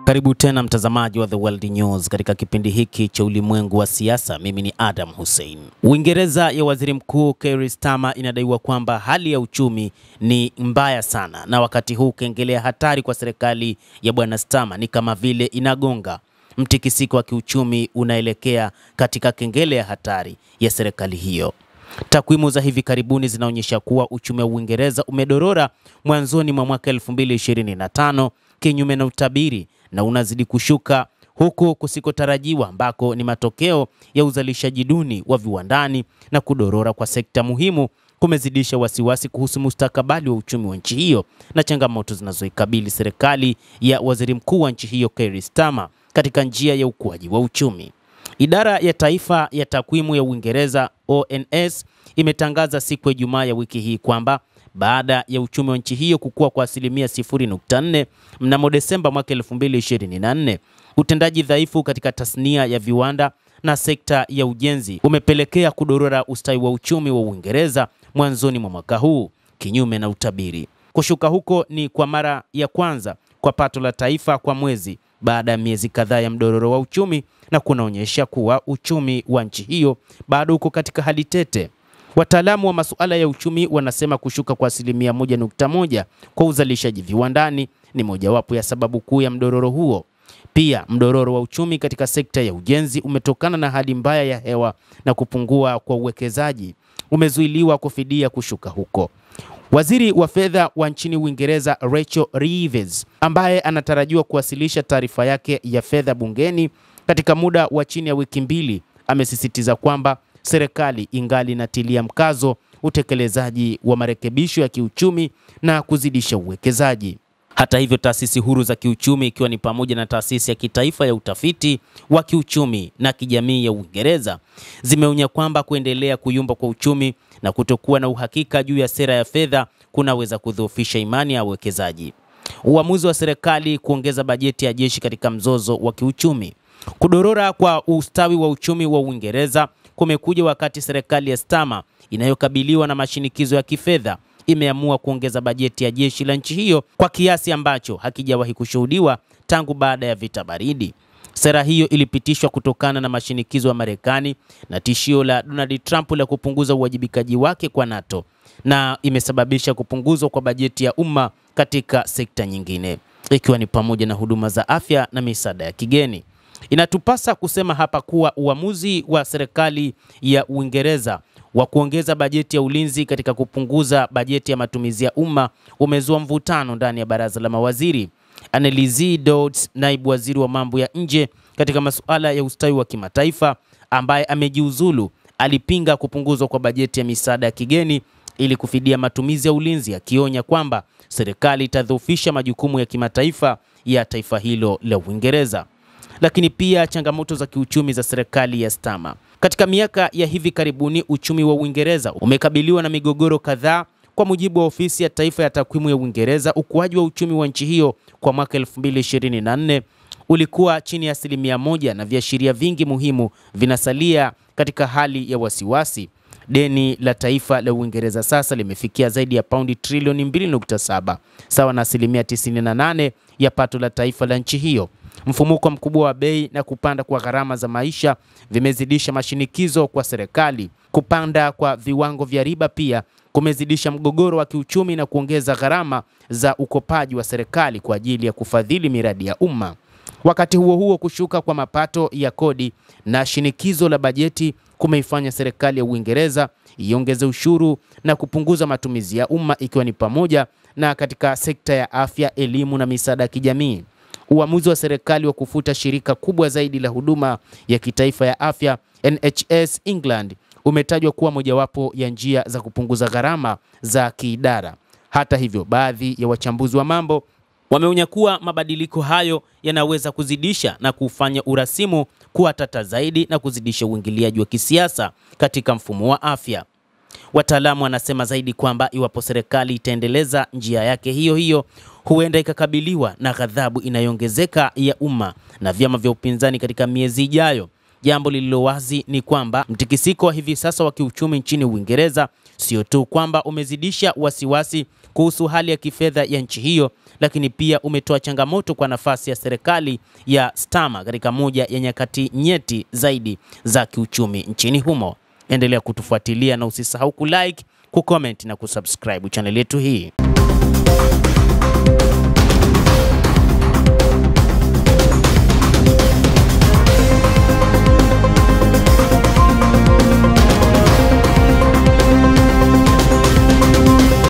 Karibu tena mtazamaji wa The World News katika kipindi hiki cha ulimwengu wa siasa. Mimi ni Adam Hussein. Uingereza ya Waziri Mkuu Keir Starmer inadaiwa kwamba hali ya uchumi ni mbaya sana, na wakati huu kengelea hatari kwa serikali ya Bwana Starmer ni kama vile inagonga. Mtikisiko wa kiuchumi unaelekea katika kengele ya hatari ya serikali hiyo. Takwimu za hivi karibuni zinaonyesha kuwa uchumi wa Uingereza umedorora mwanzoni mwa mwaka 2025 kinyume na utabiri, na unazidi kushuka huku kusikotarajiwa, ambako ni matokeo ya uzalishaji duni wa viwandani na kudorora kwa sekta muhimu kumezidisha wasiwasi kuhusu mustakabali wa uchumi wa nchi hiyo na changamoto zinazoikabili serikali ya Waziri Mkuu wa nchi hiyo Keir Starmer katika njia ya ukuaji wa uchumi. Idara ya Taifa ya Takwimu ya Uingereza ONS imetangaza siku ya Ijumaa ya wiki hii kwamba baada ya uchumi wa nchi hiyo kukua kwa asilimia 0.4 mnamo Desemba mwaka 2024, utendaji dhaifu katika tasnia ya viwanda na sekta ya ujenzi umepelekea kudorora ustawi wa uchumi wa Uingereza mwanzoni mwa mwaka huu kinyume na utabiri. Kushuka huko ni kwa mara ya kwanza kwa pato la taifa kwa mwezi baada ya miezi kadhaa ya mdororo wa uchumi, na kunaonyesha kuwa uchumi wa nchi hiyo bado uko katika hali tete. Wataalamu wa masuala ya uchumi wanasema kushuka kwa asilimia 1.1 kwa uzalishaji viwandani ni mojawapo ya sababu kuu ya mdororo huo. Pia mdororo wa uchumi katika sekta ya ujenzi umetokana na hali mbaya ya hewa na kupungua kwa uwekezaji umezuiliwa kufidia kushuka huko. Waziri wa fedha wa nchini Uingereza Rachel Reeves, ambaye anatarajiwa kuwasilisha taarifa yake ya fedha bungeni katika muda wa chini ya wiki mbili, amesisitiza kwamba serikali ingali inatilia mkazo utekelezaji wa marekebisho ya kiuchumi na kuzidisha uwekezaji. Hata hivyo, taasisi huru za kiuchumi ikiwa ni pamoja na taasisi ya kitaifa ya utafiti wa kiuchumi na kijamii ya Uingereza zimeonya kwamba kuendelea kuyumba kwa uchumi na kutokuwa na uhakika juu ya sera ya fedha kunaweza kudhoofisha imani ya wawekezaji. Uamuzi wa serikali kuongeza bajeti ya jeshi katika mzozo wa kiuchumi. Kudorora kwa ustawi wa uchumi wa Uingereza kumekuja wakati serikali ya Starmer inayokabiliwa na mashinikizo ya kifedha imeamua kuongeza bajeti ya jeshi la nchi hiyo kwa kiasi ambacho hakijawahi kushuhudiwa tangu baada ya vita baridi. Sera hiyo ilipitishwa kutokana na mashinikizo ya Marekani na tishio la Donald Trump la kupunguza uwajibikaji wake kwa NATO, na imesababisha kupunguzwa kwa bajeti ya umma katika sekta nyingine, ikiwa ni pamoja na huduma za afya na misaada ya kigeni. Inatupasa kusema hapa kuwa uamuzi wa serikali ya Uingereza wa kuongeza bajeti ya ulinzi katika kupunguza bajeti ya matumizi ya umma umezua mvutano ndani ya baraza la mawaziri. Anneliese Dodds, naibu waziri wa mambo ya nje katika masuala ya ustawi wa kimataifa ambaye amejiuzulu, alipinga kupunguzwa kwa bajeti ya misaada ya kigeni ili kufidia matumizi ya ulinzi, akionya kwamba serikali itadhoofisha majukumu ya kimataifa ya taifa hilo la Uingereza. Lakini pia changamoto za kiuchumi za serikali ya Starmer. Katika miaka ya hivi karibuni uchumi wa Uingereza umekabiliwa na migogoro kadhaa. Kwa mujibu wa ofisi ya taifa ya takwimu ya Uingereza, ukuaji wa uchumi wa nchi hiyo kwa mwaka 2024 ulikuwa chini ya 1% na viashiria vingi muhimu vinasalia katika hali ya wasiwasi. Deni la taifa la Uingereza sasa limefikia zaidi ya paundi trilioni 2.7, sawa na 98% ya pato la taifa la nchi hiyo. Mfumuko mkubwa wa bei na kupanda kwa gharama za maisha vimezidisha mashinikizo kwa serikali. Kupanda kwa viwango vya riba pia kumezidisha mgogoro wa kiuchumi na kuongeza gharama za ukopaji wa serikali kwa ajili ya kufadhili miradi ya umma. Wakati huo huo, kushuka kwa mapato ya kodi na shinikizo la bajeti kumeifanya serikali ya Uingereza iongeze ushuru na kupunguza matumizi ya umma, ikiwa ni pamoja na katika sekta ya afya, elimu na misaada ya kijamii. Uamuzi wa serikali wa kufuta shirika kubwa zaidi la huduma ya kitaifa ya afya NHS England umetajwa kuwa mojawapo ya njia za kupunguza gharama za kiidara. Hata hivyo, baadhi ya wachambuzi wa mambo wameonya kuwa mabadiliko hayo yanaweza kuzidisha na kufanya urasimu kuwa tata zaidi na kuzidisha uingiliaji wa kisiasa katika mfumo wa afya. Wataalamu wanasema zaidi kwamba iwapo serikali itaendeleza njia yake hiyo hiyo, huenda ikakabiliwa na ghadhabu inayoongezeka ya umma na vyama vya upinzani katika miezi ijayo. Jambo lililo wazi ni kwamba mtikisiko wa hivi sasa wa kiuchumi nchini Uingereza sio tu kwamba umezidisha wasiwasi kuhusu hali ya kifedha ya nchi hiyo, lakini pia umetoa changamoto kwa nafasi ya serikali ya Starmer katika moja ya nyakati nyeti zaidi za kiuchumi nchini humo. Endelea kutufuatilia na usisahau kulike, kucomment na kusubscribe channel yetu hii.